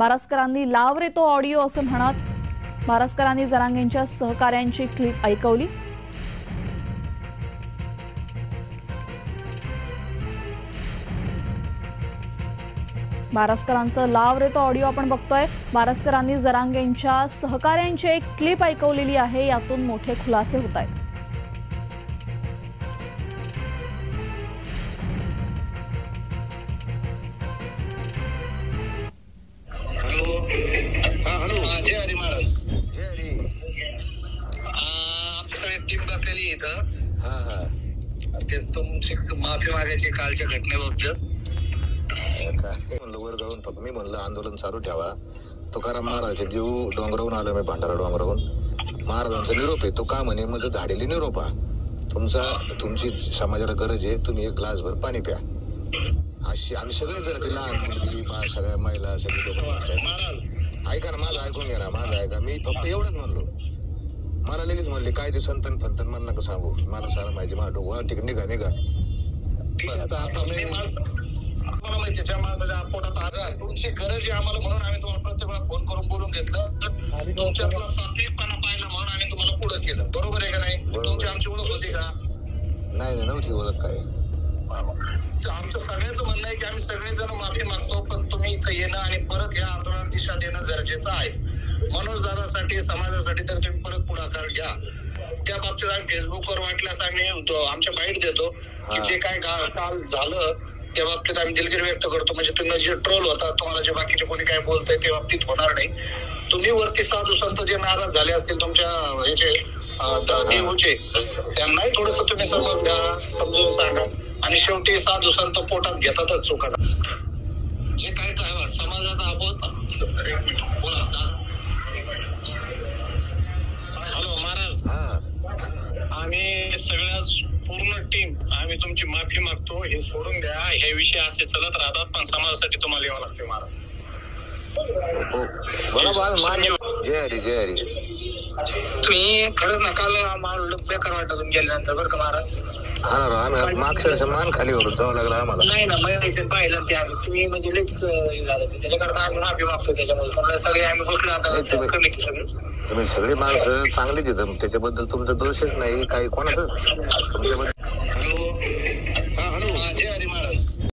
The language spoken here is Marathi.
बारसकरांनी लाव रे तो ऑडिओ असं म्हणत बारसकरांनी जरांगेंच्या सहकाऱ्यांची क्लिप ऐकवली। बारसकरांचं लाव रे तो ऑडिओ आपण बघतोय। बारसकरांनी जरांगेंच्या सहकाऱ्यांची एक क्लिप ऐकवलेली आहे, यातून मोठे खुलासे होत आहेत। टीम बसलेली इथं ते तुमची माफी मागायची कालच्या घटनेबाबत म्हणलं वर जाऊन फक्त मी म्हणलं आंदोलन चालू ठेवा। तुकाराम महाराज जीव डोंगरावून आलो मी, भांडारा डोंगरावून। महाराजांचा निरोप आहे तो का म्हणे माझं झाडेली निरोपा तुमची समाजाला गरज आहे, तुम्ही एक ग्लासभर पाणी प्या। अशी आम्ही सगळे जण ते लहान मुलगी सगळ्या महिला सगळे लोक महाराज ऐका ना, माझं ऐकून घ्या ना, माझं ऐका। मी फक्त एवढंच म्हणलो, मला लगेच म्हणले काय ते संतन फंतन मन नका सांगू, मला सारं माहिती माझं डोकं ठीक निघा आता मला माहिती त्या माणसाच्या पोटात आलं तुमची गरज आहे आम्हाला, म्हणून आम्ही तुम्हाला प्रत्येक वेळा फोन करून बोलून घेतलं। तुमच्यातला सात्विकपणा पाहिला म्हणून आम्ही तुम्हाला पुढे केलं, बरोबर आहे का नाही? तुमची आमची ओळख होती का? नाही नव्हती ओळख। काय आमचं सगळ्याचं म्हणणं आहे की आम्ही सगळेजण माफी मागतो, पण तुम्ही इथं येणं आणि परत या आंदोलनात दिशा देणं गरजेचं आहे। मनोज दादासाठी समाजासाठी तर तुम्ही परत पुढाकार घ्या। त्या बाबतीत आम्ही फेसबुकवर वाटल्यास आम्ही आमच्या बाईट देतो की जे काय काल झालं त्या बाबतीत आम्ही दिलगिरी व्यक्त करतो। म्हणजे तुम्ही जे ट्रोल होता, तुम्हाला जे बाकीचे कोणी काय बोलतंय त्या बाबतीत होणार नाही। तुम्ही वरती साधू संत जे नाराज झाले असतील तुमच्या ह्याचे देऊचे, त्यांनाही थोडस तुम्ही समज घ्या, समजून सांगा। आणि शेवटी साधू संत पोटात घेतातच चुका, जे काय काय समाजाचा हॅलो महाराज, आम्ही सगळ्या पूर्ण टीम आम्ही तुमची माफी मागतो। हे सोडून द्या, हे विषय असे चलत राहतात, पण समाजासाठी तुम्हाला यावं लागते महाराज। जय हरी जय हरी। तुम्ही खरंच नकाल बेकार वाटत गेल्यानंतर बरं का महाराज। हा ना, आम्ही मागच्या मान खाली वरून जावं लागलं आम्हाला। नाही ना, माहिती पाहिलं ते आम्ही, तुम्ही म्हणजे लईच झालं त्याच्याकरता आम्ही माफी मागतो। त्याच्यामुळे सगळे आम्ही बसलो आता कमिटी तुम्ही सगळी माणसं चांगलीच आहेत, त्याच्याबद्दल तुमचा दोषच नाही काही कोणाचं तुमच्याबद्दल।